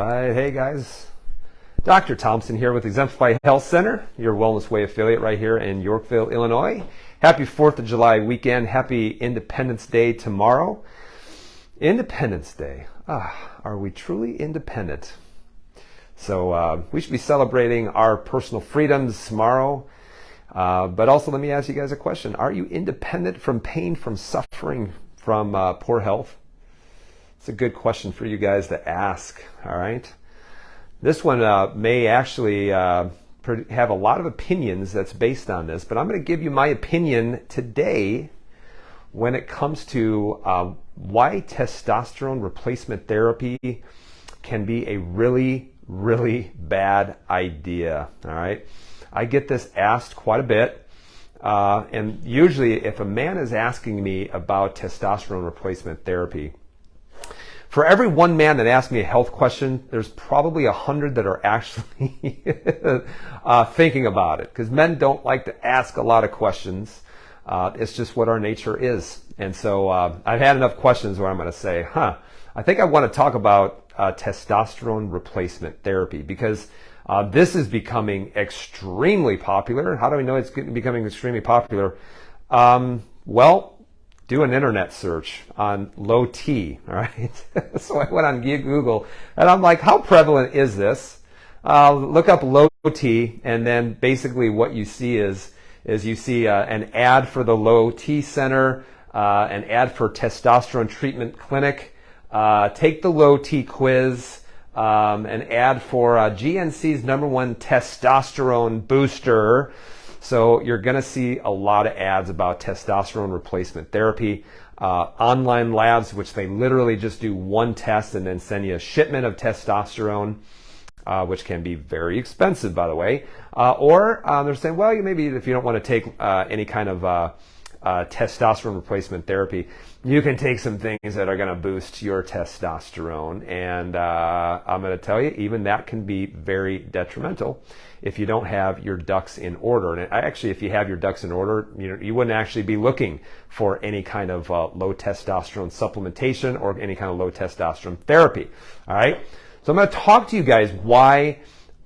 right. Hey guys, Dr. Thompson here with Exemplify Health Center, your Wellness Way affiliate right here in Yorkville, Illinois. Happy 4th of July weekend. Happy Independence Day tomorrow. Independence Day. Are we truly independent? So we should be celebrating our personal freedoms tomorrow. But also let me ask you guys a question. Are you independent from pain, from suffering, from poor health? It's a good question for you guys to ask, all right? This one may actually have a lot of opinions that's based on this, but I'm going to give you my opinion today when it comes to why testosterone replacement therapy can be a really, really bad idea, all right? I get this asked quite a bit, and usually if a man is asking me about testosterone replacement therapy, for every one man that asks me a health question, there's probably 100 that are actually thinking about it, because men don't like to ask a lot of questions. It's just what our nature is. And so I've had enough questions where I'm going to say, I think I want to talk about testosterone replacement therapy, because this is becoming extremely popular. How do we know it's becoming extremely popular? Well, do an internet search on low T, all right? So I went on Google, and I'm like, how prevalent is this? Look up low T, and then basically what you see is you see an ad for the low T center, an ad for testosterone treatment clinic, take the low T quiz, an ad for GNC's #1 testosterone booster. So you're going to see a lot of ads about testosterone replacement therapy, online labs, which they literally just do one test and then send you a shipment of testosterone, which can be very expensive, by the way. Or they're saying, well, maybe if you don't want to take any kind of testosterone replacement therapy, you can take some things that are going to boost your testosterone. And I'm going to tell you, even that can be very detrimental if you don't have your ducks in order. And actually, if you have your ducks in order, you wouldn't actually be looking for any kind of low testosterone supplementation or any kind of low testosterone therapy. All right. So I'm going to talk to you guys why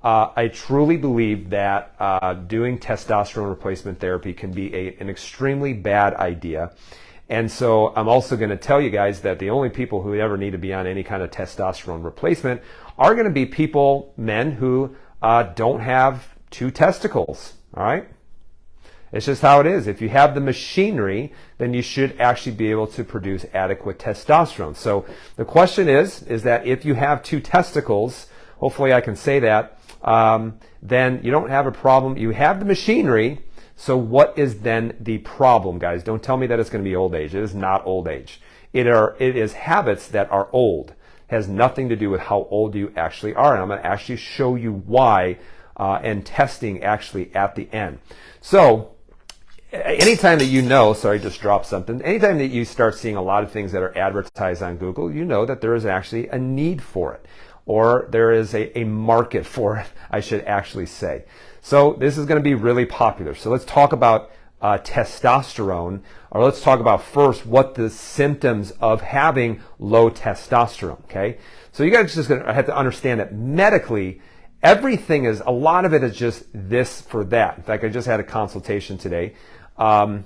I truly believe that doing testosterone replacement therapy can be an extremely bad idea. And so I'm also going to tell you guys that the only people who ever need to be on any kind of testosterone replacement are going to be men who don't have two testicles, all right? It's just how it is. If you have the machinery, then you should actually be able to produce adequate testosterone. So the question is that if you have two testicles, hopefully I can say that, then you don't have a problem. You have the machinery. So what is then the problem, guys? Don't tell me that it's going to be old age. It is not old age. It is habits that are old. It has nothing to do with how old you actually are. And I'm going to actually show you why and testing actually at the end. So anytime that sorry, just dropped something. Anytime that you start seeing a lot of things that are advertised on Google, you know that there is actually a need for it, or there is a market for it, I should actually say. So this is going to be really popular. So let's talk about testosterone, or let's talk about first what the symptoms of having low testosterone, okay? So you guys just going to have to understand that medically, a lot of it is just this for that. In fact, I just had a consultation today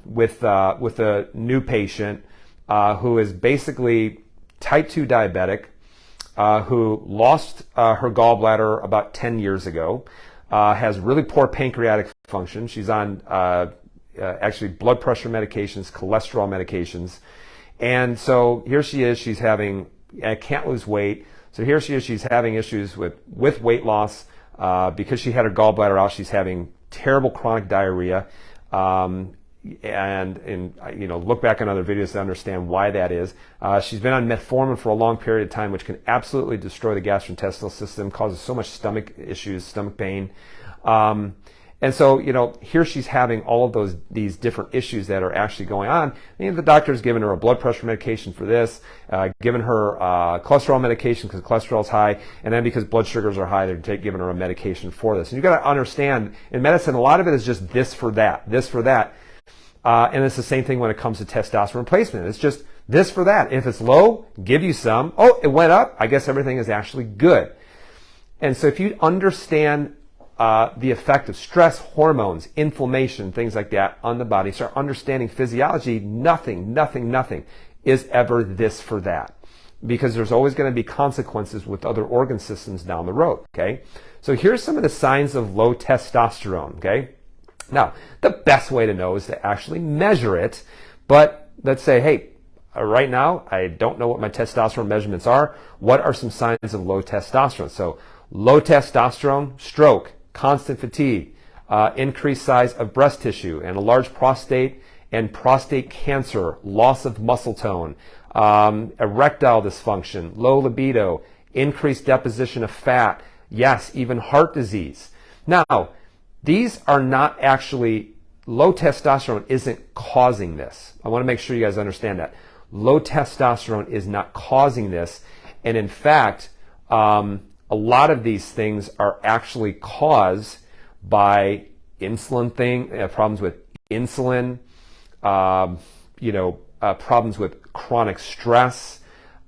with a new patient who is basically type 2 diabetic, who lost her gallbladder about 10 years ago, has really poor pancreatic function. She's on actually blood pressure medications, cholesterol medications. And so here she is, can't lose weight. So here she is, she's having issues with weight loss because she had her gallbladder out. She's having terrible chronic diarrhea. And look back on other videos to understand why that is. She's been on metformin for a long period of time, which can absolutely destroy the gastrointestinal system, causes so much stomach issues, stomach pain. And so, here she's having all of these different issues that are actually going on. And the doctor's given her a blood pressure medication for this, given her cholesterol medication because cholesterol is high, and then because blood sugars are high, they're giving her a medication for this. And you've got to understand, in medicine, a lot of it is just this for that. And it's the same thing when it comes to testosterone replacement. It's just this for that. If it's low, give you some. Oh, it went up. I guess everything is actually good. And so if you understand the effect of stress, hormones, inflammation, things like that on the body, start understanding physiology, nothing is ever this for that. Because there's always going to be consequences with other organ systems down the road, okay? So here's some of the signs of low testosterone, okay? Now, the best way to know is to actually measure it, but let's say, hey, right now, I don't know what my testosterone measurements are. What are some signs of low testosterone? So low testosterone, stroke, constant fatigue, increased size of breast tissue, and a large prostate and prostate cancer, loss of muscle tone, erectile dysfunction, low libido, increased deposition of fat, yes, even heart disease. Now, these are not actually, low testosterone isn't causing this. I want to make sure you guys understand that. Low testosterone is not causing this. And in fact, a lot of these things are actually caused by problems with insulin, problems with chronic stress.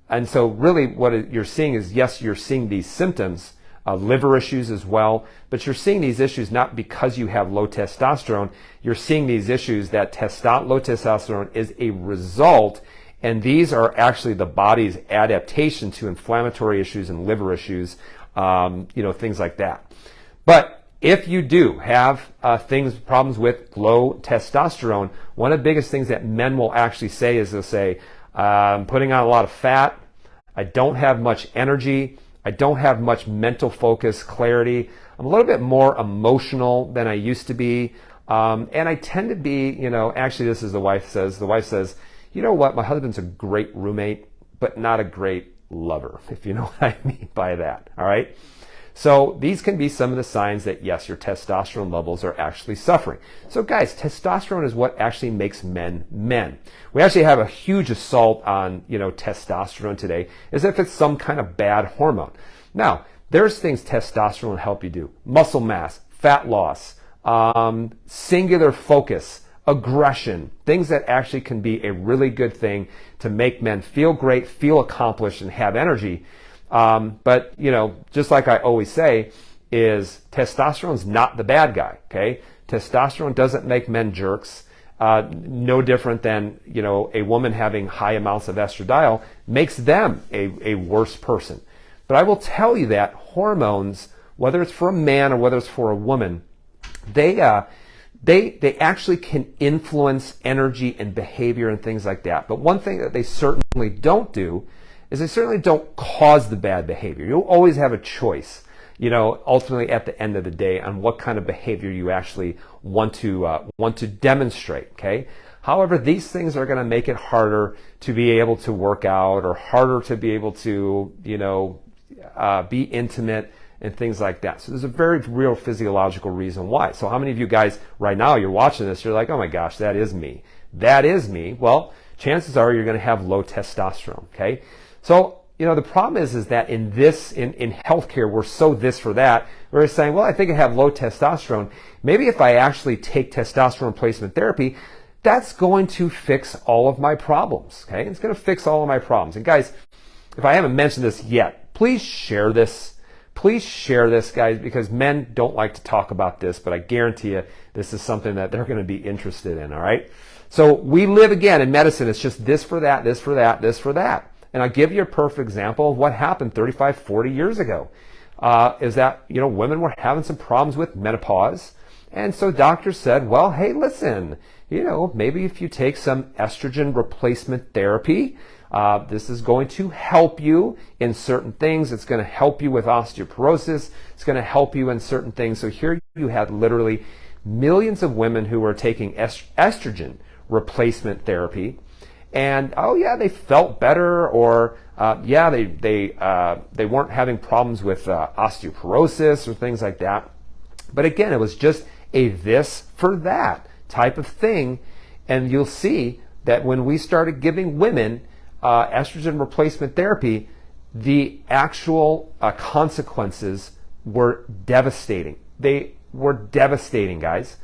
And so really what you're seeing is, yes, you're seeing these symptoms, liver issues as well, but you're seeing these issues not because you have low testosterone. You're seeing these issues that low testosterone is a result, and these are actually the body's adaptation to inflammatory issues and liver issues, things like that. But if you do have problems with low testosterone, one of the biggest things that men will actually say is they'll say, I'm putting on a lot of fat, I don't have much energy, I don't have much mental focus, clarity, I'm a little bit more emotional than I used to be, and I tend to be, actually this is the wife says, you know what, my husband's a great roommate, but not a great lover, if you know what I mean by that, all right? So these can be some of the signs that, yes, your testosterone levels are actually suffering. So guys, testosterone is what actually makes men men. We actually have a huge assault on, testosterone today, as if it's some kind of bad hormone. Now, there's things testosterone will help you do. Muscle mass, fat loss, singular focus, aggression, things that actually can be a really good thing to make men feel great, feel accomplished, and have energy. But, just like I always say, is testosterone's not the bad guy, okay? Testosterone doesn't make men jerks. No different than, a woman having high amounts of estradiol makes them a worse person. But I will tell you that hormones, whether it's for a man or whether it's for a woman, they actually can influence energy and behavior and things like that. But one thing that they certainly don't do is they certainly don't cause the bad behavior. You'll always have a choice, ultimately at the end of the day, on what kind of behavior you actually want to demonstrate, okay? However, these things are going to make it harder to be able to work out, or harder to be able to, be intimate and things like that. So there's a very real physiological reason why. So how many of you guys right now, you're watching this, you're like, oh my gosh, that is me. That is me. Well, chances are you're going to have low testosterone, okay? So, the problem is that in healthcare, we're so this for that. We're saying, well, I think I have low testosterone. Maybe if I actually take testosterone replacement therapy, that's going to fix all of my problems, okay? It's going to fix all of my problems. And guys, if I haven't mentioned this yet, please share this. Please share this, guys, because men don't like to talk about this, but I guarantee you this is something that they're going to be interested in, all right? So we live, again, in medicine. It's just this for that, this for that, this for that. And I'll give you a perfect example of what happened 35, 40 years ago, is that, women were having some problems with menopause. And so doctors said, well, hey, listen, maybe if you take some estrogen replacement therapy, this is going to help you in certain things. It's going to help you with osteoporosis. It's going to help you in certain things. So here you had literally millions of women who were taking estrogen replacement therapy. And they felt better, or they weren't having problems with osteoporosis or things like that. But again, it was just a this for that type of thing. And you'll see that when we started giving women estrogen replacement therapy, the actual consequences were devastating. They were devastating, guys.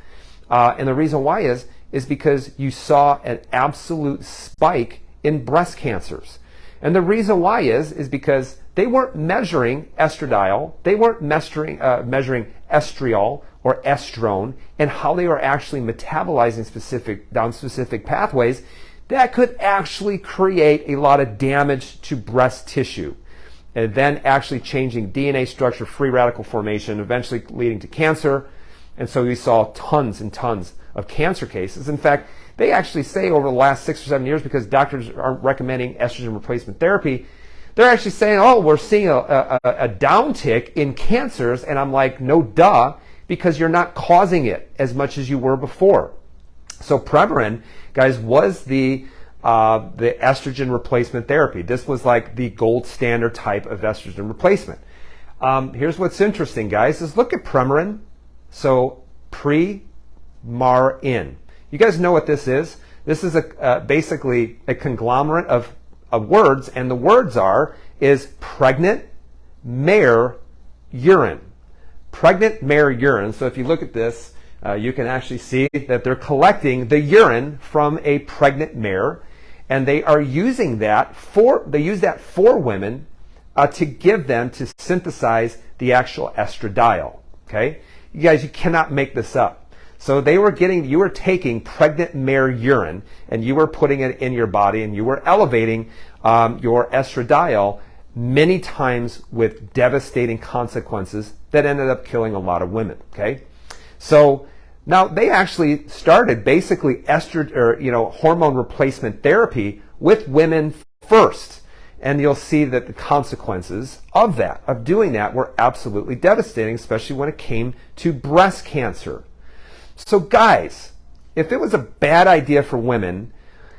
And the reason why is because you saw an absolute spike in breast cancers. And the reason why is because they weren't measuring estradiol, they weren't measuring estriol or estrone, and how they were actually metabolizing specific pathways that could actually create a lot of damage to breast tissue, and then actually changing DNA structure, free radical formation, eventually leading to cancer. And so we saw tons and tons of cancer cases. In fact, they actually say over the last 6 or 7 years, because doctors aren't recommending estrogen replacement therapy, they're actually saying, oh, we're seeing a downtick in cancers. And I'm like, no duh, because you're not causing it as much as you were before. So Premarin, guys, was the estrogen replacement therapy. This was like the gold standard type of estrogen replacement. Here's what's interesting, guys, is look at Premarin. So Premarin. You guys know what this is? This is basically a conglomerate of words, and the words is pregnant mare urine. Pregnant mare urine. So if you look at this, you can actually see that they're collecting the urine from a pregnant mare, and they are using that for women to give them to synthesize the actual estradiol. Okay, you guys, you cannot make this up. So you were taking pregnant mare urine and you were putting it in your body, and you were elevating your estradiol many times with devastating consequences that ended up killing a lot of women. Okay, so now they actually started basically hormone replacement therapy with women first, and you'll see that the consequences of doing that were absolutely devastating, especially when it came to breast cancer. So guys, if it was a bad idea for women,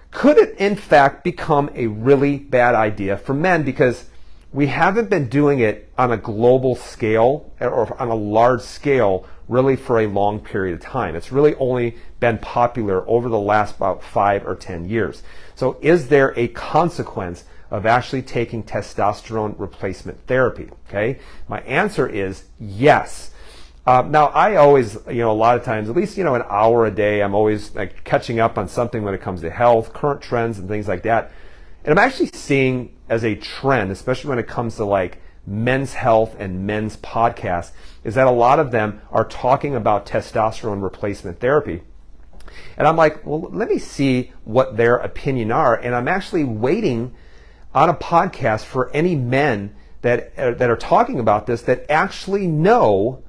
could it in fact become a really bad idea for men? Because we haven't been doing it on a global scale or on a large scale really for a long period of time. It's really only been popular over the last about 5 or 10 years. So is there a consequence of actually taking testosterone replacement therapy? Okay, my answer is yes. Now, I always, a lot of times, at least, an hour a day, I'm always like catching up on something when it comes to health, current trends and things like that. And I'm actually seeing as a trend, especially when it comes to like men's health and men's podcasts, is that a lot of them are talking about testosterone replacement therapy. And I'm like, well, let me see what their opinion are. And I'm actually waiting on a podcast for any men that are talking about this that actually know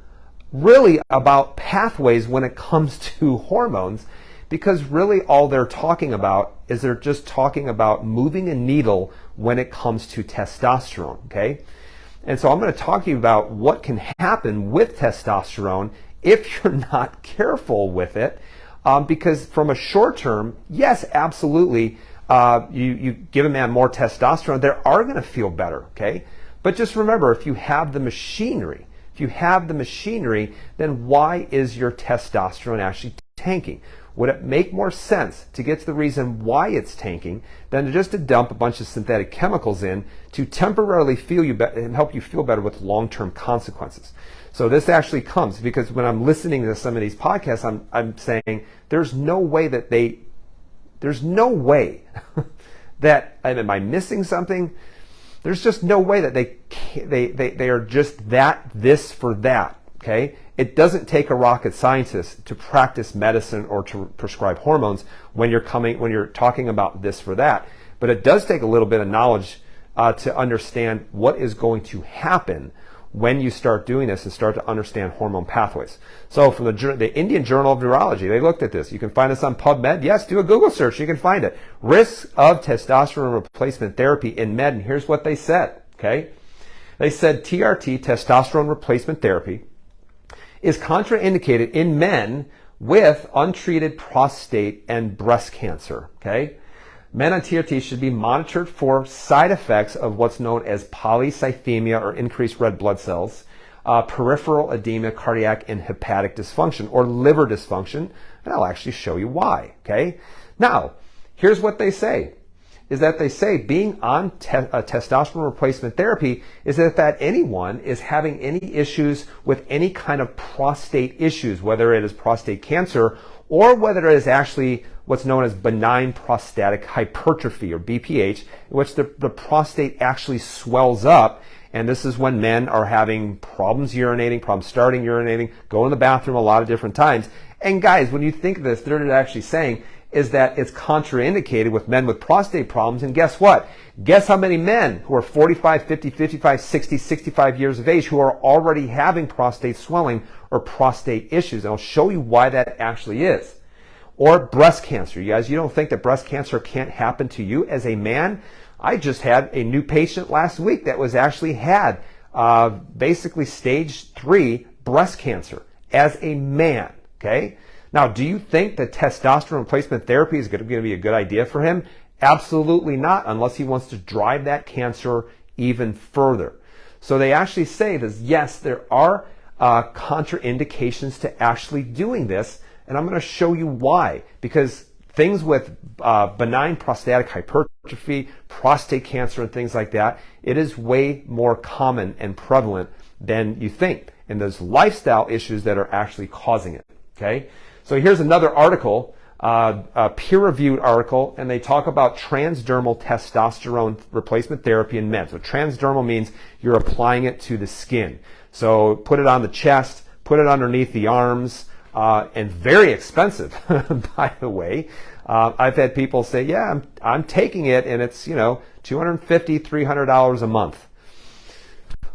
really about pathways when it comes to hormones, because really all they're talking about is they're just talking about moving a needle when it comes to testosterone. Okay, and so I'm going to talk to you about what can happen with testosterone if you're not careful with it, because from a short term, yes, absolutely, you give a man more testosterone, they are going to feel better. Okay, but just remember, if you have the machinery, then why is your testosterone actually tanking? Would it make more sense to get to the reason why it's tanking than just to dump a bunch of synthetic chemicals in to temporarily feel you better and help you feel better with long-term consequences? So this actually comes because when I'm listening to some of these podcasts, I'm saying there's no way that am I missing something? There's just no way that they are just this for that. Okay, it doesn't take a rocket scientist to practice medicine or to prescribe hormones when you're talking about this for that. But it does take a little bit of knowledge to understand what is going to happen when you start doing this and start to understand hormone pathways. So from the Indian Journal of Neurology, they looked at this. You can find this on PubMed. Yes, do a Google search. You can find it. Risks of testosterone replacement therapy in men. And here's what they said. Okay, they said TRT, testosterone replacement therapy, is contraindicated in men with untreated prostate and breast cancer. Okay, men on TRT should be monitored for side effects of what's known as polycythemia or increased red blood cells, peripheral edema, cardiac and hepatic dysfunction, or liver dysfunction, and I'll actually show you why. Okay, now here's what they say. Is that they say being on testosterone replacement therapy is that anyone is having any issues with any kind of prostate issues, whether it is prostate cancer or whether it is actually what's known as benign prostatic hypertrophy, or BPH, in which the prostate actually swells up. And this is when men are having problems urinating, problems starting urinating, going to the bathroom a lot of different times. And guys, when you think of this, they're actually saying is that it's contraindicated with men with prostate problems. And guess what? Guess how many men who are 45, 50, 55, 60, 65 years of age who are already having prostate swelling or prostate issues. And I'll show you why that actually is. Or breast cancer. You guys, you don't think that breast cancer can't happen to you as a man? I just had a new patient last week that was actually had basically stage 3 breast cancer as a man, okay? Now, do you think that testosterone replacement therapy is going to be a good idea for him? Absolutely not, unless he wants to drive that cancer even further. So they actually say that, yes, there are contraindications to actually doing this, and I'm going to show you why. Because things with benign prostatic hypertrophy, prostate cancer, and things like that, it is way more common and prevalent than you think. And there's lifestyle issues that are actually causing it, okay? So here's another article, a peer-reviewed article, and they talk about transdermal testosterone replacement therapy in men. So transdermal means you're applying it to the skin. So put it on the chest, put it underneath the arms, and very expensive, by the way. I've had people say, yeah, I'm taking it, and it's, $250, $300 a month.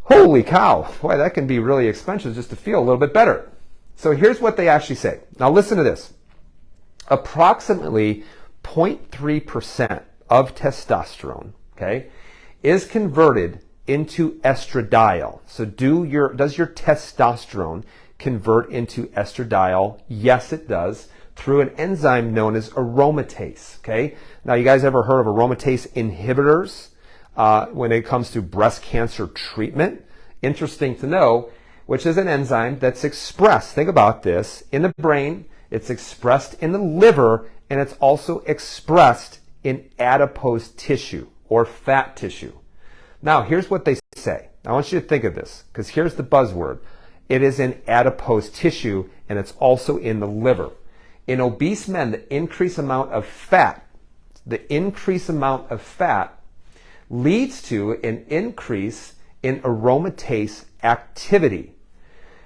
Holy cow, boy, that can be really expensive just to feel a little bit better. So here's what they actually say. Now listen to this. Approximately 0.3% of testosterone, okay, is converted into estradiol. So does your testosterone convert into estradiol? Yes, it does, through an enzyme known as aromatase, okay? Now, you guys ever heard of aromatase inhibitors when it comes to breast cancer treatment? Interesting to know, which is an enzyme that's expressed, think about this, in the brain, it's expressed in the liver, and it's also expressed in adipose tissue or fat tissue. Now, here's what they say. I want you to think of this, because here's the buzzword. It is in adipose tissue, and it's also in the liver. In obese men, the increased amount of fat leads to an increase in aromatase activity,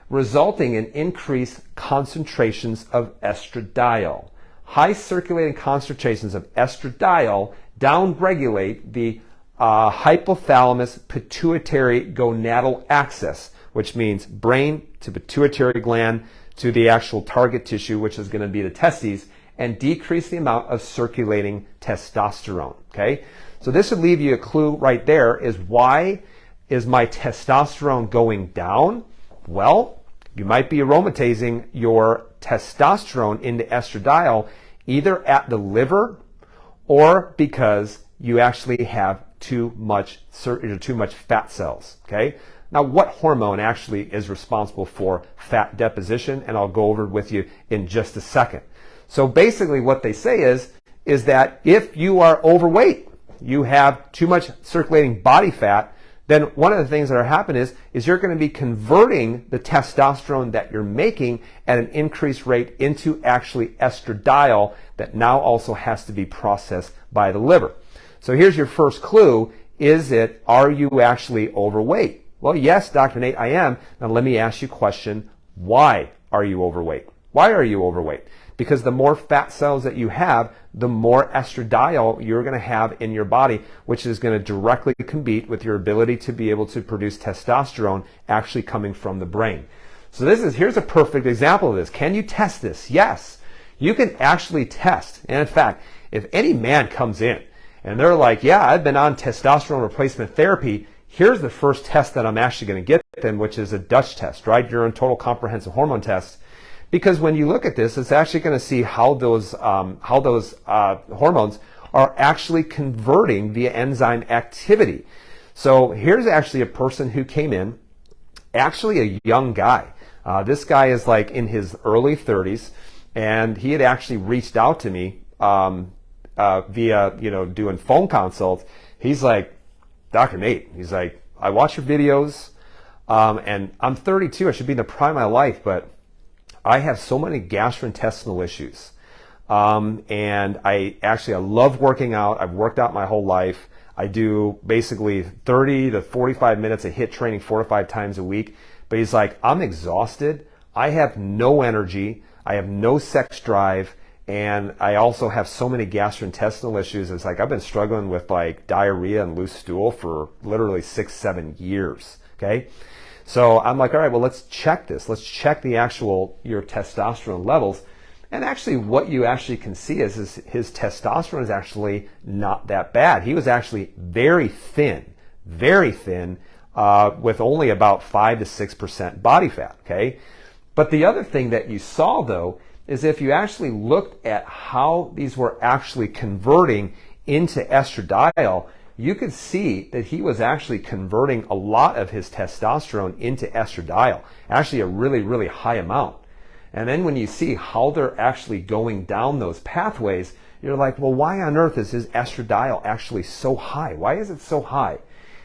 resulting in increased concentrations of estradiol. High circulating concentrations of estradiol downregulate the hypothalamus pituitary gonadal axis, which means brain to pituitary gland to the actual target tissue, which is going to be the testes, and decrease the amount of circulating testosterone, okay? So this would leave you a clue right there, is why is my testosterone going down? Well, you might be aromatizing your testosterone into estradiol either at the liver or because you actually have too much fat cells, okay? Now, what hormone actually is responsible for fat deposition? And I'll go over it with you in just a second. So basically what they say is that if you are overweight, you have too much circulating body fat, then one of the things that are happening is you're going to be converting the testosterone that you're making at an increased rate into actually estradiol that now also has to be processed by the liver. So here's your first clue. Are you actually overweight? Well, yes, Dr. Nate, I am. Now let me ask you a question. Why are you overweight? Why are you overweight? Because the more fat cells that you have, the more estradiol you're going to have in your body, which is going to directly compete with your ability to be able to produce testosterone actually coming from the brain. So here's a perfect example of this. Can you test this? Yes. You can actually test. And in fact, if any man comes in and they're like, yeah, I've been on testosterone replacement therapy, here's the first test that I'm actually going to get them, which is a Dutch test, right? Urine total comprehensive hormone test. Because when you look at this, it's actually going to see how those hormones are actually converting via enzyme activity. So here's actually a person who came in, actually a young guy. This guy is like in his early 30s, and he had actually reached out to me via doing phone consults. He's like, Dr. Nate, he's like, I watch your videos, and I'm 32. I should be in the prime of my life, but I have so many gastrointestinal issues. And I love working out. I've worked out my whole life. I do basically 30 to 45 minutes of HIIT training 4 to 5 times a week. But he's like, I'm exhausted. I have no energy. I have no sex drive. And I also have so many gastrointestinal issues. It's like I've been struggling with like diarrhea and loose stool for literally 6-7 years. Okay. So I'm like, all right, well, let's check this. Let's check your testosterone levels. And actually what you actually can see is his testosterone is actually not that bad. He was actually very thin, with only about 5 to 6% body fat, okay? But the other thing that you saw though, is if you actually looked at how these were actually converting into estradiol, you could see that he was actually converting a lot of his testosterone into estradiol, actually a really, really high amount. And then when you see how they're actually going down those pathways, you're like, well, why on earth is his estradiol actually so high? Why is it so high?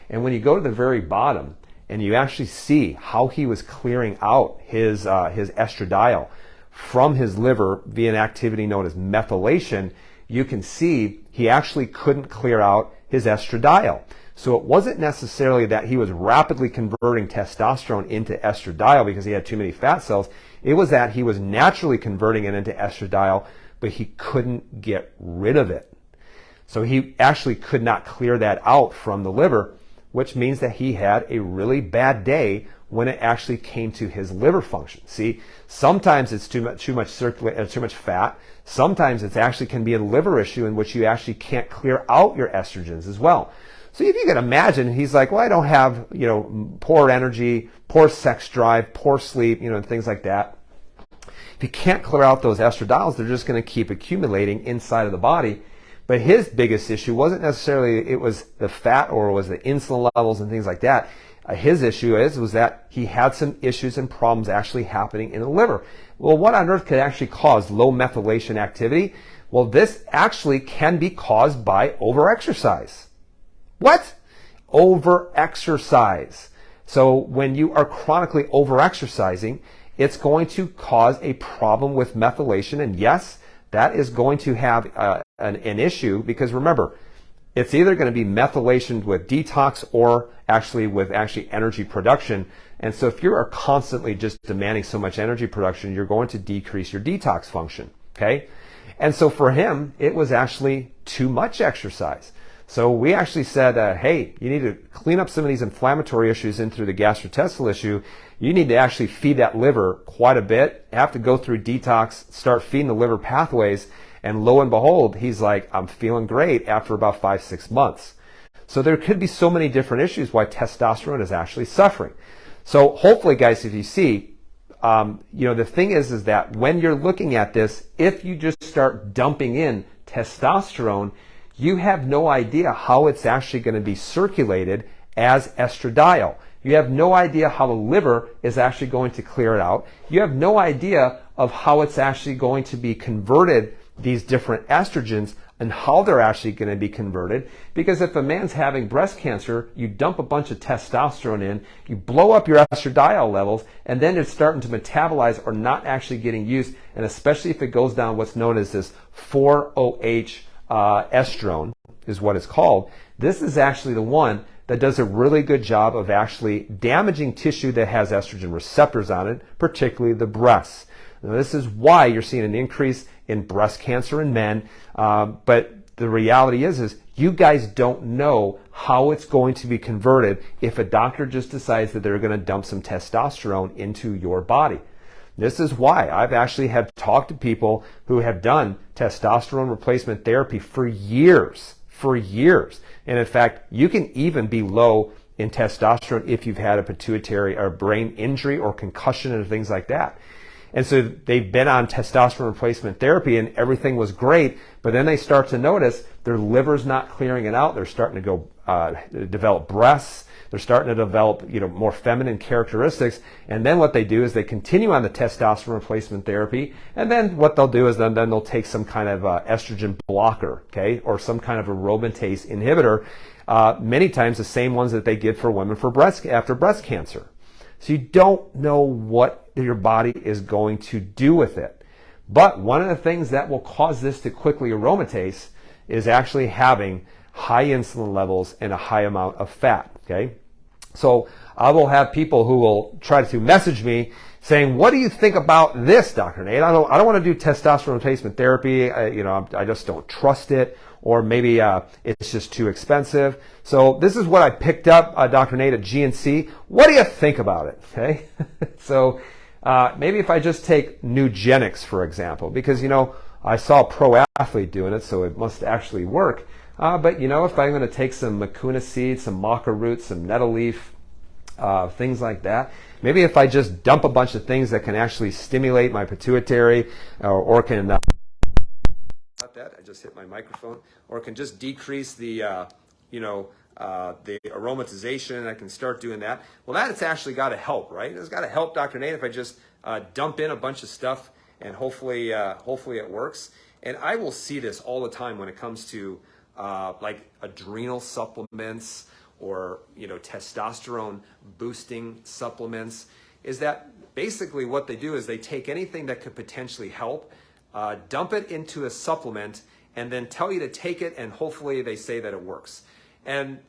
And when you go to the very bottom and you actually see how he was clearing out his estradiol from his liver via an activity known as methylation, you can see he actually couldn't clear out his estradiol. So it wasn't necessarily that he was rapidly converting testosterone into estradiol because he had too many fat cells. It was that he was naturally converting it into estradiol, but he couldn't get rid of it. So he actually could not clear that out from the liver, which means that he had a really bad day when it actually came to his liver function. See, sometimes it's too much fat. Sometimes it actually can be a liver issue in which you actually can't clear out your estrogens as well. So if you can imagine, he's like, well, I don't have, poor energy, poor sex drive, poor sleep, and things like that. If you can't clear out those estradiols, they're just going to keep accumulating inside of the body. But his biggest issue wasn't necessarily it was the fat or was the insulin levels and things like that. His issue was that he had some issues and problems actually happening in the liver. Well, what on earth could actually cause low methylation activity? Well, this actually can be caused by overexercise. What? Overexercise. So when you are chronically overexercising, it's going to cause a problem with methylation. And yes, that is going to have an issue because remember, it's either going to be methylation with detox or actually with energy production. And so if you are constantly just demanding so much energy production, you're going to decrease your detox function. Okay. And so for him, it was actually too much exercise. So we actually said, hey, you need to clean up some of these inflammatory issues in through the gastrointestinal issue. You need to actually feed that liver quite a bit. You have to go through detox, start feeding the liver pathways. And lo and behold, he's like, I'm feeling great after about 5-6 months. So there could be so many different issues why testosterone is actually suffering. So hopefully, guys, if you see, the thing is that when you're looking at this, if you just start dumping in testosterone, you have no idea how it's actually going to be circulated as estradiol. You have no idea how the liver is actually going to clear it out. You have no idea of how it's actually going to be converted, these different estrogens, and how they're actually going to be converted. Because if a man's having breast cancer, you dump a bunch of testosterone in, you blow up your estradiol levels, and then it's starting to metabolize or not actually getting used, and especially if it goes down what's known as this 4-OH estrone is what it's called. This is actually the one that does a really good job of actually damaging tissue that has estrogen receptors on it, particularly the breasts. Now, this is why you're seeing an increase in breast cancer in men. But the reality is you guys don't know how it's going to be converted if a doctor just decides that they're going to dump some testosterone into your body. This is why I've actually have talked to people who have done testosterone replacement therapy for years. And in fact, you can even be low in testosterone if you've had a pituitary or brain injury or concussion and things like that. And so they've been on testosterone replacement therapy and everything was great, but then they start to notice their liver's not clearing it out. They're starting to develop breasts. They're starting to develop, more feminine characteristics. And then what they do is they continue on the testosterone replacement therapy. And then what they'll do is then they'll take some kind of estrogen blocker, okay, or some kind of aromatase inhibitor. Many times the same ones that they give for women after breast cancer. So you don't know what your body is going to do with it. But one of the things that will cause this to quickly aromatase is actually having high insulin levels and a high amount of fat, okay? So I will have people who will try to message me saying, what do you think about this, Dr. Nate? I don't want to do testosterone replacement therapy. I just don't trust it. Or maybe it's just too expensive. So this is what I picked up, Dr. Nate, at GNC. What do you think about it? Okay. So maybe if I just take Nugenics, for example, because, I saw a pro athlete doing it, so it must actually work. But, if I'm going to take some mucuna seeds, some maca roots, some nettle leaf, things like that, maybe if I just dump a bunch of things that can actually stimulate my pituitary or can... that, I just hit my microphone, or can just decrease the, the aromatization. I can start doing that. Well, that's actually got to help, right? It's got to help, Dr. Nate, if I just dump in a bunch of stuff and hopefully it works. And I will see this all the time when it comes to like adrenal supplements or, testosterone boosting supplements, is that basically what they do is they take anything that could potentially help, dump it into a supplement, and then tell you to take it, and hopefully they say that it works. And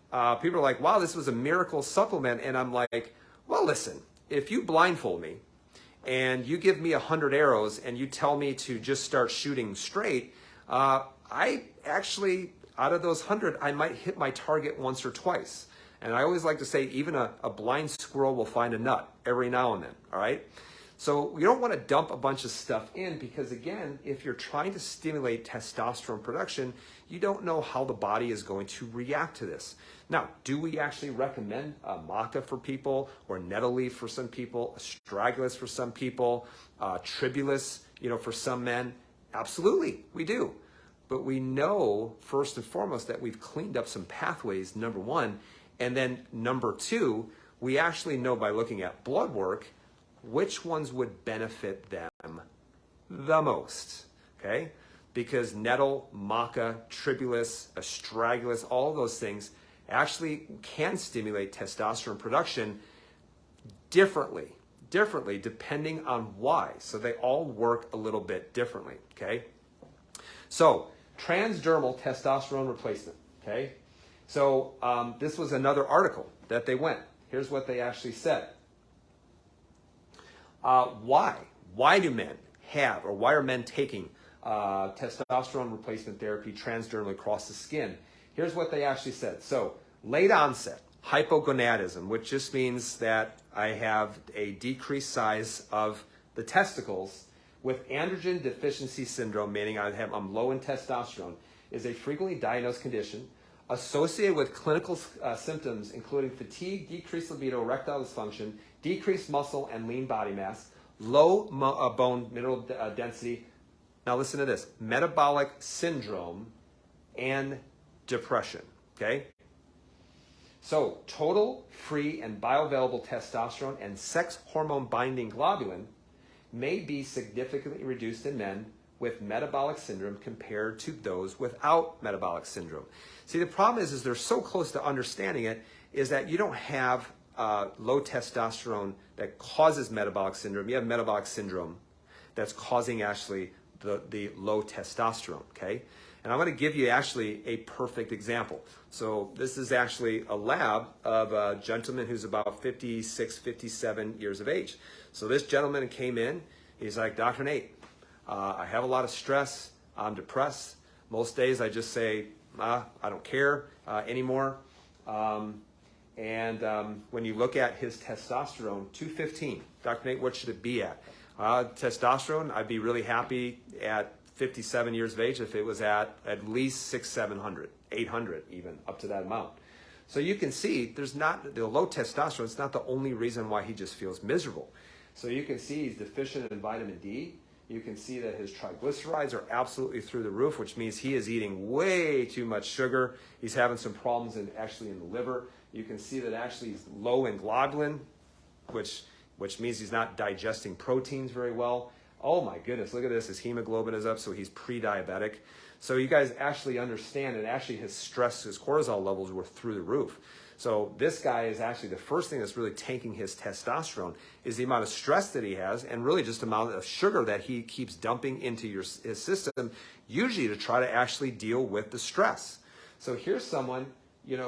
people are like, wow, this was a miracle supplement. And I'm like, well, listen, if you blindfold me and you give me 100 arrows and you tell me to just start shooting straight, I actually, out of those 100, I might hit my target once or twice. And I always like to say, even a blind squirrel will find a nut every now and then, all right? So you don't want to dump a bunch of stuff in because, again, if you're trying to stimulate testosterone production, you don't know how the body is going to react to this. Now, do we actually recommend maca for people, or nettle leaf for some people, astragalus for some people, tribulus, for some men? Absolutely, we do. But we know, first and foremost, that we've cleaned up some pathways, number one. And then number two, we actually know by looking at blood work which ones would benefit them the most, okay? Because nettle, maca, tribulus, astragalus, all of those things actually can stimulate testosterone production differently depending on why. So they all work a little bit differently, okay? So transdermal testosterone replacement, okay? So this was another article that they went. Here's what they actually said. Why do men have, or why are men taking testosterone replacement therapy transdermally across the skin? Here's what they actually said. So late onset hypogonadism, which just means that I have a decreased size of the testicles with androgen deficiency syndrome, meaning I'm low in testosterone, is a frequently diagnosed condition associated with clinical symptoms including fatigue, decreased libido, erectile dysfunction, decreased muscle and lean body mass, low bone mineral density. Now listen to this: metabolic syndrome and depression, okay? So total free and bioavailable testosterone and sex hormone binding globulin may be significantly reduced in men with metabolic syndrome compared to those without metabolic syndrome. See, the problem is they're so close to understanding it, is that you don't have low testosterone that causes metabolic syndrome. You have metabolic syndrome that's causing actually the low testosterone, okay? And I'm going to give you actually a perfect example. So this is actually a lab of a gentleman who's about 56, 57 years of age. So this gentleman came in. He's like, Dr. Nate, I have a lot of stress. I'm depressed. Most days I just say, I don't care anymore. When you look at his testosterone, 215. Dr. Nate, what should it be at? Testosterone, I'd be really happy at 57 years of age if it was at least 600, 700, 800 even, up to that amount. So you can see there's not, the low testosterone, it's not the only reason why he just feels miserable. So you can see he's deficient in vitamin D. You can see that his triglycerides are absolutely through the roof, which means he is eating way too much sugar. He's having some problems actually in the liver. You can see that actually he's low in globulin, which means he's not digesting proteins very well. Oh my goodness, look at this. His hemoglobin is up, so he's pre-diabetic. So you guys actually understand, and actually his stress, his cortisol levels were through the roof. So this guy is actually the first thing that's really tanking his testosterone is the amount of stress that he has, and really just the amount of sugar that he keeps dumping into his system, usually to try to actually deal with the stress. So here's someone,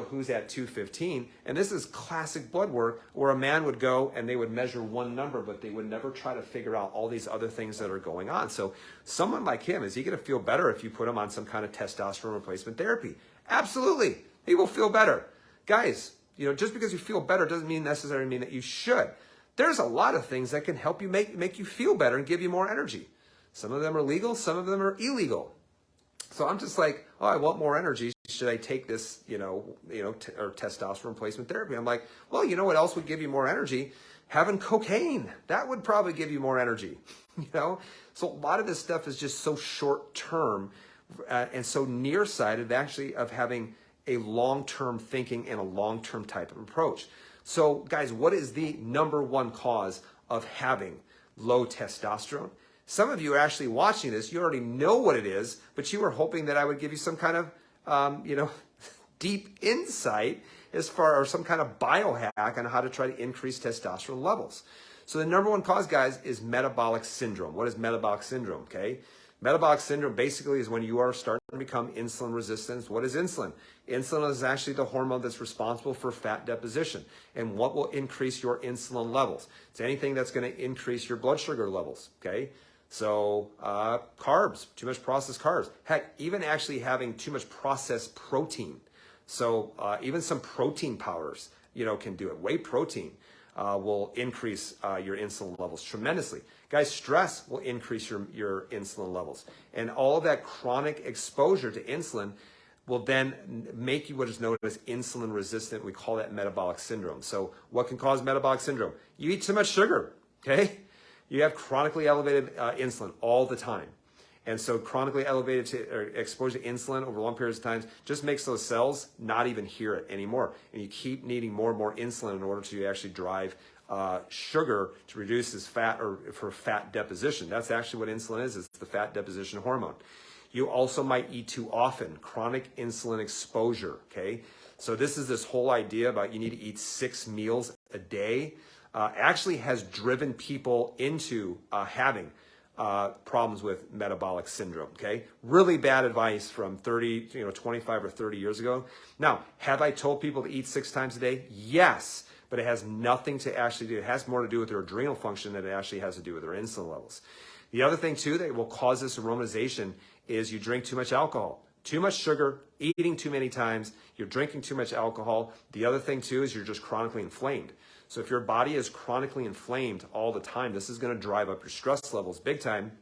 who's at 215, and this is classic blood work where a man would go and they would measure one number, but they would never try to figure out all these other things that are going on. So someone like him, is he going to feel better if you put him on some kind of testosterone replacement therapy? Absolutely. He will feel better. Guys, just because you feel better doesn't necessarily mean that you should. There's a lot of things that can help you make you feel better and give you more energy. Some of them are legal, some of them are illegal. So I'm just like, oh, I want more energy. Should I take this, or testosterone replacement therapy? I'm like, well, you know what else would give you more energy? Having cocaine. That would probably give you more energy, So a lot of this stuff is just so short term and so nearsighted actually of having a long-term thinking and a long-term type of approach. So guys, what is the number one cause of having low testosterone? Some of you are actually watching this. You already know what it is, but you were hoping that I would give you some kind of, deep insight or some kind of biohack on how to try to increase testosterone levels. So the number one cause, guys, is metabolic syndrome. What is metabolic syndrome? Okay. Metabolic syndrome basically is when you are starting to become insulin resistant. What is insulin? Insulin is actually the hormone that's responsible for fat deposition. And what will increase your insulin levels? It's anything that's going to increase your blood sugar levels, okay? So carbs, too much processed carbs. Heck, even actually having too much processed protein. So even some protein powders, can do it. Whey protein will increase your insulin levels tremendously. Guys, stress will increase your insulin levels. And all of that chronic exposure to insulin will then make you what is known as insulin resistant. We call that metabolic syndrome. So what can cause metabolic syndrome? You eat too much sugar, okay? You have chronically elevated insulin all the time. And so chronically elevated exposure to insulin over long periods of time just makes those cells not even hear it anymore. And you keep needing more and more insulin in order to actually drive sugar to reduce this fat or for fat deposition. That's actually what insulin is. It's the fat deposition hormone. You also might eat too often, chronic insulin exposure, okay? So this is this whole idea about you need to eat 6 meals a day actually has driven people into having problems with metabolic syndrome, okay? Really bad advice from 25 or 30 years ago. Now, have I told people to eat 6 times a day? Yes, but it has nothing to actually do. It has more to do with their adrenal function than it actually has to do with their insulin levels. The other thing too that will cause this aromatization is you drink too much alcohol. Too much sugar, eating too many times, you're drinking too much alcohol. The other thing too is you're just chronically inflamed. So if your body is chronically inflamed all the time, this is going to drive up your stress levels big time.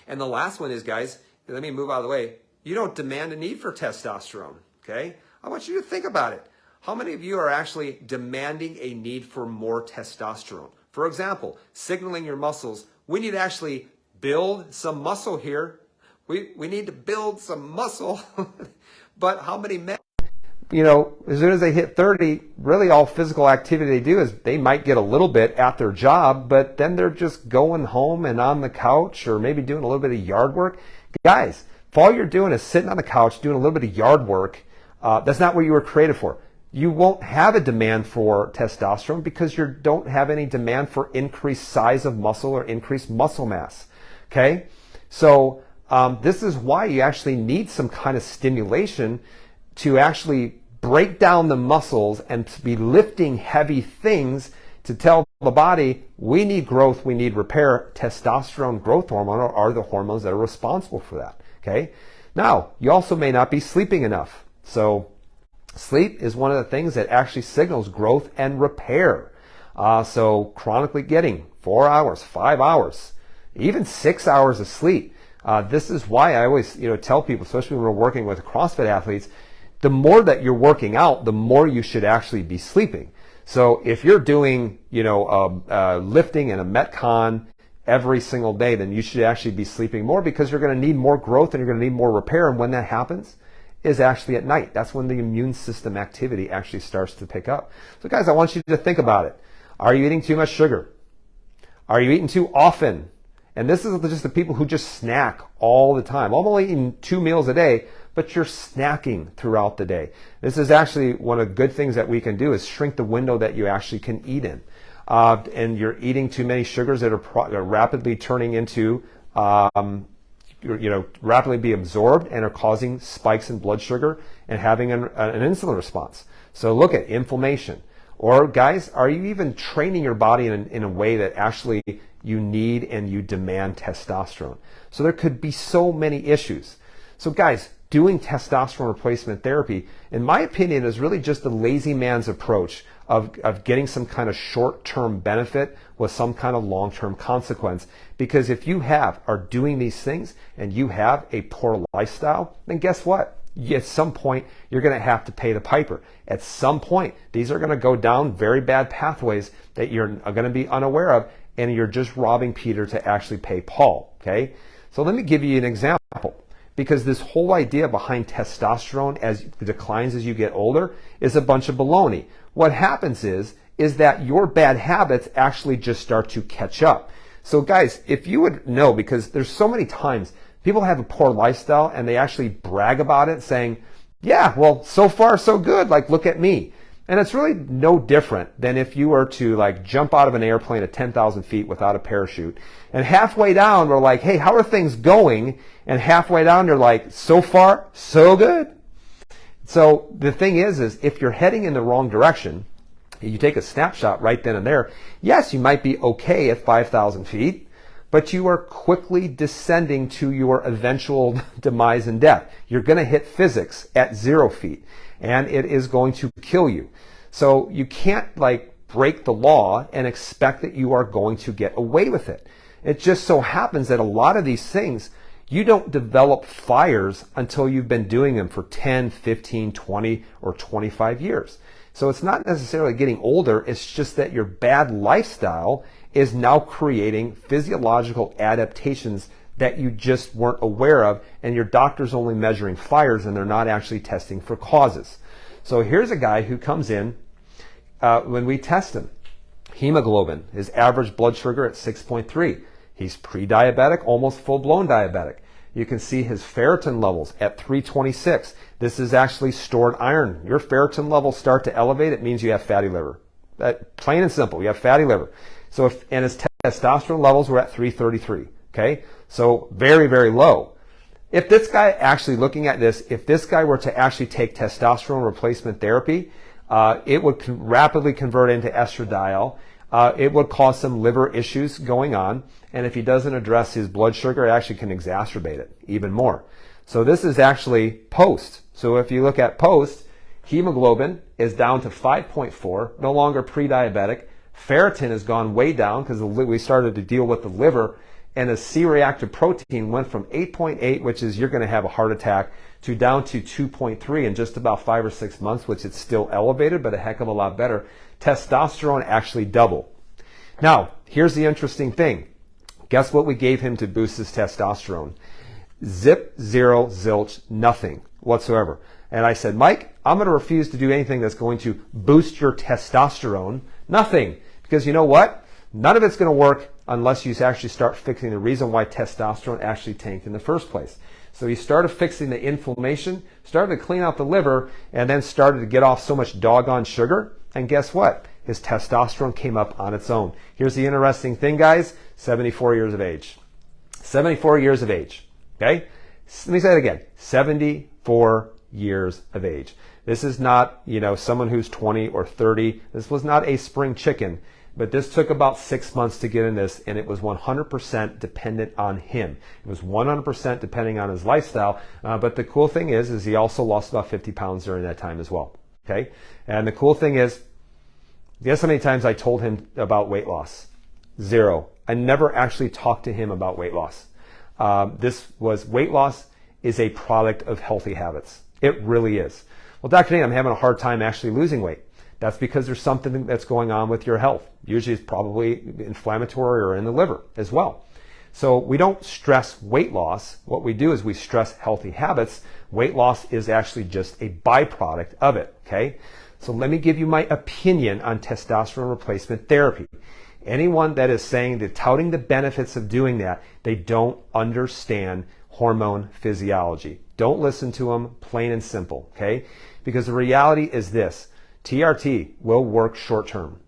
And the last one is, guys, let me move out of the way. You don't demand a need for testosterone, okay? I want you to think about it. How many of you are actually demanding a need for more testosterone? For example, signaling your muscles, we need to actually build some muscle here. We need to build some muscle. But how many men, as soon as they hit 30, really all physical activity they do is they might get a little bit at their job, but then they're just going home and on the couch or maybe doing a little bit of yard work. Guys, if all you're doing is sitting on the couch doing a little bit of yard work, that's not what you were created for. You won't have a demand for testosterone because you don't have any demand for increased size of muscle or increased muscle mass, okay? So this is why you actually need some kind of stimulation to actually break down the muscles and to be lifting heavy things to tell the body, we need growth, we need repair. Testosterone growth hormone are the hormones that are responsible for that, okay? Now, you also may not be sleeping enough. So sleep is one of the things that actually signals growth and repair. So chronically getting 4 hours, 5 hours, even 6 hours of sleep. This is why I always tell people, especially when we're working with CrossFit athletes, the more that you're working out, the more you should actually be sleeping. So if you're doing lifting and a Metcon every single day, then you should actually be sleeping more because you're going to need more growth and you're going to need more repair. And when that happens is actually at night. That's when the immune system activity actually starts to pick up. So guys, I want you to think about it. Are you eating too much sugar? Are you eating too often? And this is just the people who just snack all the time. I'm only eating 2 meals a day, but you're snacking throughout the day. This is actually one of the good things that we can do is shrink the window that you actually can eat in. And you're eating too many sugars that are rapidly turning into, rapidly be absorbed and are causing spikes in blood sugar and having an insulin response. So look at inflammation. Or guys, are you even training your body in a way that actually you need and you demand testosterone? So there could be so many issues. So guys, doing testosterone replacement therapy, in my opinion, is really just a lazy man's approach of getting some kind of short-term benefit with some kind of long-term consequence. Because if you are doing these things and you have a poor lifestyle, then guess what? At some point, you're going to have to pay the piper. At some point, these are going to go down very bad pathways that you're going to be unaware of, and you're just robbing Peter to actually pay Paul, okay? So let me give you an example. Because this whole idea behind testosterone as it declines as you get older is a bunch of baloney. What happens is that your bad habits actually just start to catch up. So guys, if you would know, because there's so many times people have a poor lifestyle and they actually brag about it saying, yeah, well, so far so good, like look at me. And it's really no different than if you were to like jump out of an airplane at 10,000 feet without a parachute. And halfway down, we're like, hey, how are things going? And halfway down, you're like, so far, so good. So the thing is if you're heading in the wrong direction, you take a snapshot right then and there, yes, you might be okay at 5,000 feet, but you are quickly descending to your eventual demise and death. You're going to hit physics at 0 feet. And it is going to kill you. So you can't like break the law and expect that you are going to get away with it. It just so happens that a lot of these things, you don't develop fires until you've been doing them for 10, 15, 20, or 25 years. So it's not necessarily getting older, it's just that your bad lifestyle is now creating physiological adaptations that you just weren't aware of, and your doctor's only measuring fires and they're not actually testing for causes. So here's a guy who comes in, when we test him, hemoglobin, his average blood sugar at 6.3. He's pre-diabetic, almost full-blown diabetic. You can see his ferritin levels at 326. This is actually stored iron. Your ferritin levels start to elevate, it means you have fatty liver. Plain and simple, you have fatty liver. So and his testosterone levels were at 333. Okay, so very, very low. If this guy actually looking at this, if this guy were to actually take testosterone replacement therapy, it would rapidly convert into estradiol. It would cause some liver issues going on. And if he doesn't address his blood sugar, it actually can exacerbate it even more. So this is actually post. So if you look at post, hemoglobin is down to 5.4, no longer pre-diabetic. Ferritin has gone way down because we started to deal with the liver. And the C-reactive protein went from 8.8, which is you're going to have a heart attack, to down to 2.3 in just about 5 or 6 months, which it's still elevated, but a heck of a lot better. Testosterone actually doubled. Now, here's the interesting thing. Guess what we gave him to boost his testosterone? Zip, zero, zilch, nothing whatsoever. And I said, Mike, I'm going to refuse to do anything that's going to boost your testosterone. Nothing. Because you know what? None of it's going to work unless you actually start fixing the reason why testosterone actually tanked in the first place. So you started fixing the inflammation, started to clean out the liver, and then started to get off so much doggone sugar. And guess what? His testosterone came up on its own. Here's the interesting thing, guys. 74 years of age. 74 years of age. Okay? Let me say it again. 74 years of age. This is not, someone who's 20 or 30. This was not a spring chicken. But this took about 6 months to get in this, and it was 100% dependent on him. It was 100% depending on his lifestyle. But the cool thing is he also lost about 50 pounds during that time as well. Okay? And the cool thing is, guess how many times I told him about weight loss? 0. I never actually talked to him about weight loss. Weight loss is a product of healthy habits. It really is. Well, Dr. Dane, I'm having a hard time actually losing weight. That's because there's something that's going on with your health. Usually it's probably inflammatory or in the liver as well. So we don't stress weight loss. What we do is we stress healthy habits. Weight loss is actually just a byproduct of it, okay? So let me give you my opinion on testosterone replacement therapy. Anyone that is saying, that touting the benefits of doing that, they don't understand hormone physiology. Don't listen to them, plain and simple, okay? Because the reality is this: TRT will work short term.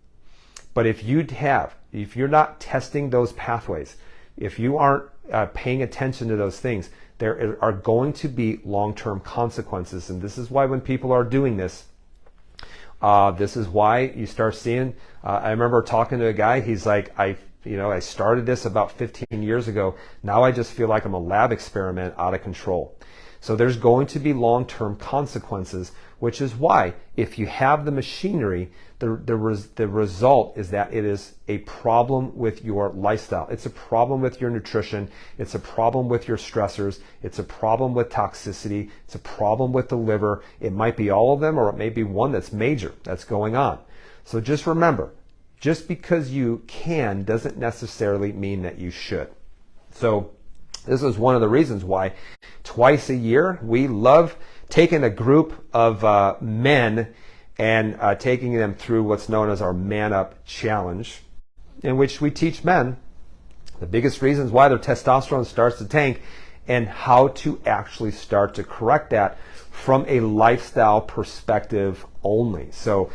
But if you're not testing those pathways, if you aren't paying attention to those things, there are going to be long-term consequences. And this is why when people are doing this, this is why you start seeing, I remember talking to a guy, he's like, I started this about 15 years ago. Now I just feel like I'm a lab experiment out of control. So there's going to be long-term consequences, which is why if you have the machinery, the result is that it is a problem with your lifestyle. It's a problem with your nutrition. It's a problem with your stressors. It's a problem with toxicity. It's a problem with the liver. It might be all of them, or it may be one that's major that's going on. So just remember, just because you can doesn't necessarily mean that you should. So this is one of the reasons why twice a year we love taking a group of men and taking them through what's known as our Man Up Challenge, in which we teach men the biggest reasons why their testosterone starts to tank and how to actually start to correct that from a lifestyle perspective only. So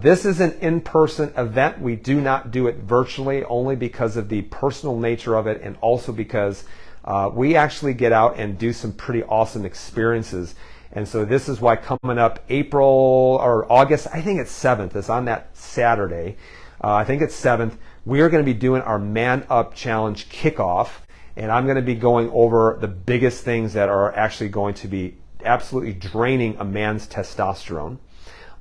this is an in-person event. We do not do it virtually, only because of the personal nature of it, and also because we actually get out and do some pretty awesome experiences. And so this is why coming up April or August, I think it's 7th, it's on that Saturday, I think it's 7th, we are going to be doing our Man Up Challenge kickoff, and I'm going to be going over the biggest things that are actually going to be absolutely draining a man's testosterone.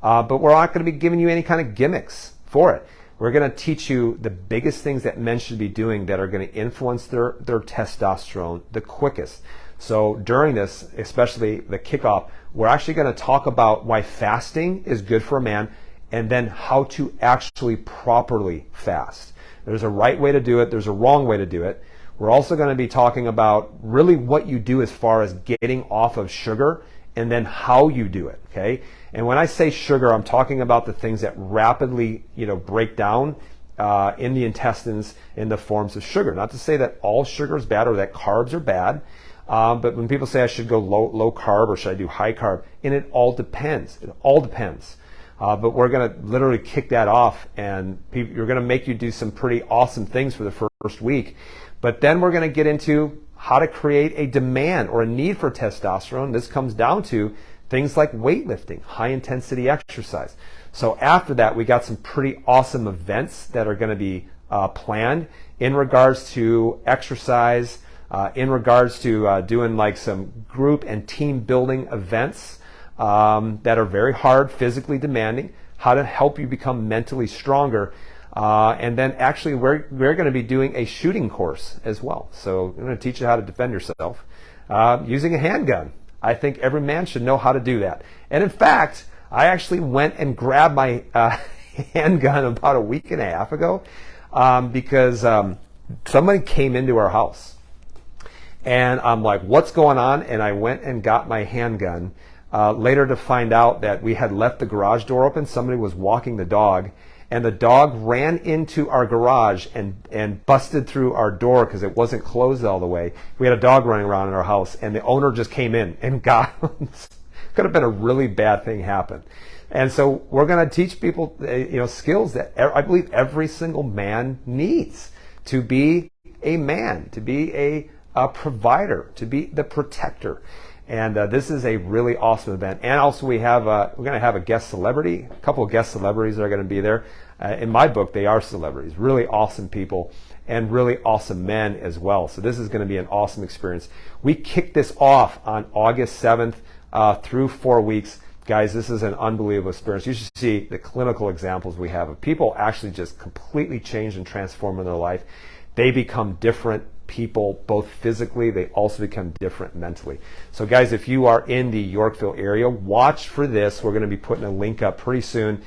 But we're not going to be giving you any kind of gimmicks for it. We're going to teach you the biggest things that men should be doing that are going to influence their testosterone the quickest. So during this, especially the kickoff, we're actually going to talk about why fasting is good for a man, and then how to actually properly fast. There's a right way to do it. There's a wrong way to do it. We're also going to be talking about really what you do as far as getting off of sugar, and then how you do it, okay? And when I say sugar, I'm talking about the things that rapidly, break down in the intestines in the forms of sugar. Not to say that all sugar is bad or that carbs are bad, but when people say I should go low carb or should I do high carb, and it all depends. It all depends. But we're going to literally kick that off, and you're going to make you do some pretty awesome things for the first week. But then we're going to get into how to create a demand or a need for testosterone. This comes down to things like weightlifting, high intensity exercise. So after that, we got some pretty awesome events that are going to be planned in regards to exercise, in regards to doing like some group and team building events that are very hard, physically demanding, how to help you become mentally stronger. And then actually we're going to be doing a shooting course as well. So I'm going to teach you how to defend yourself using a handgun. I think every man should know how to do that. And in fact, I actually went and grabbed my handgun about a week and a half ago because somebody came into our house. And I'm like, what's going on? And I went and got my handgun later to find out that we had left the garage door open. Somebody was walking the dog, and the dog ran into our garage and busted through our door because it wasn't closed all the way. We had a dog running around in our house, and the owner just came in and got him. Could have been a really bad thing happen. And so we're going to teach people skills that I believe every single man needs to be a man, to be a provider, to be the protector. And this is a really awesome event. And also we're going to have a guest celebrity, a couple of guest celebrities that are going to be there. In my book, they are celebrities, really awesome people and really awesome men as well. So this is going to be an awesome experience. We kick this off on August 7th through 4 weeks. Guys, this is an unbelievable experience. You should see the clinical examples we have of people actually just completely change and transform in their life. They become different people, both physically, they also become different mentally. So guys, if you are in the Yorkville area, watch for this. We're going to be putting a link up pretty soon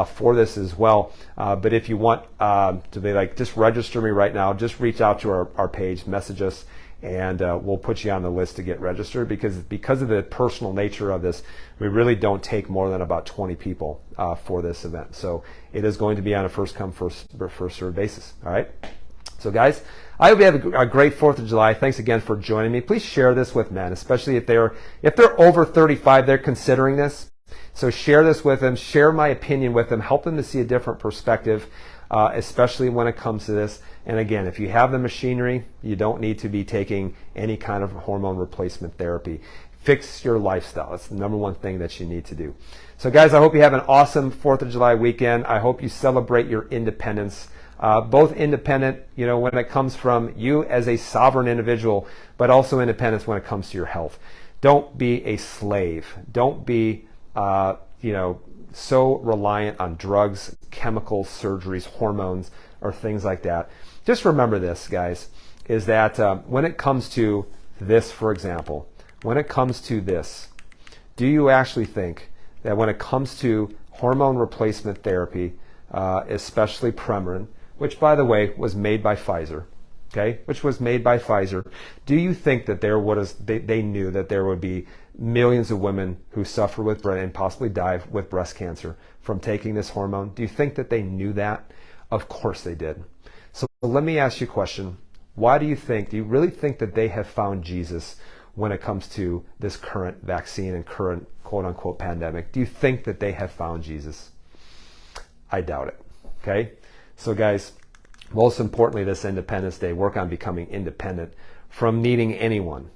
for this as well. But if you want to be like, just register me right now, just reach out to our page, message us, and we'll put you on the list to get registered because of the personal nature of this. We really don't take more than about 20 people for this event. So it is going to be on a first come, first served basis. All right. So guys, I hope you have a great 4th of July. Thanks again for joining me. Please share this with men, especially if they're over 35, they're considering this. So share this with them, share my opinion with them, help them to see a different perspective, especially when it comes to this. And again, if you have the machinery, you don't need to be taking any kind of hormone replacement therapy. Fix your lifestyle. That's the number one thing that you need to do. So guys, I hope you have an awesome 4th of July weekend. I hope you celebrate your independence. Both independent, when it comes from you as a sovereign individual, but also independence when it comes to your health. Don't be a slave. Don't be, so reliant on drugs, chemicals, surgeries, hormones, or things like that. Just remember this, guys, is that when it comes to this, for example, when it comes to this, do you actually think that when it comes to hormone replacement therapy, especially Premarin, which, by the way, was made by Pfizer, do you think that they knew that there would be millions of women who suffer with and possibly die with breast cancer from taking this hormone? Do you think that they knew that? Of course they did. So let me ask you a question. Do you really think that they have found Jesus when it comes to this current vaccine and current quote-unquote pandemic? Do you think that they have found Jesus? I doubt it. Okay? So guys, most importantly this Independence Day, work on becoming independent from needing anyone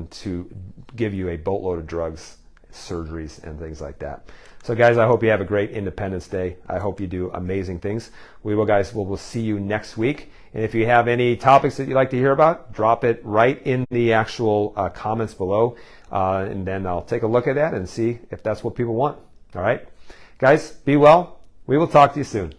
to give you a boatload of drugs, surgeries, and things like that. So guys, I hope you have a great Independence Day. I hope you do amazing things. We'll see you next week. And if you have any topics that you'd like to hear about, drop it right in the actual comments below. And then I'll take a look at that and see if that's what people want. All right? Guys, be well. We will talk to you soon.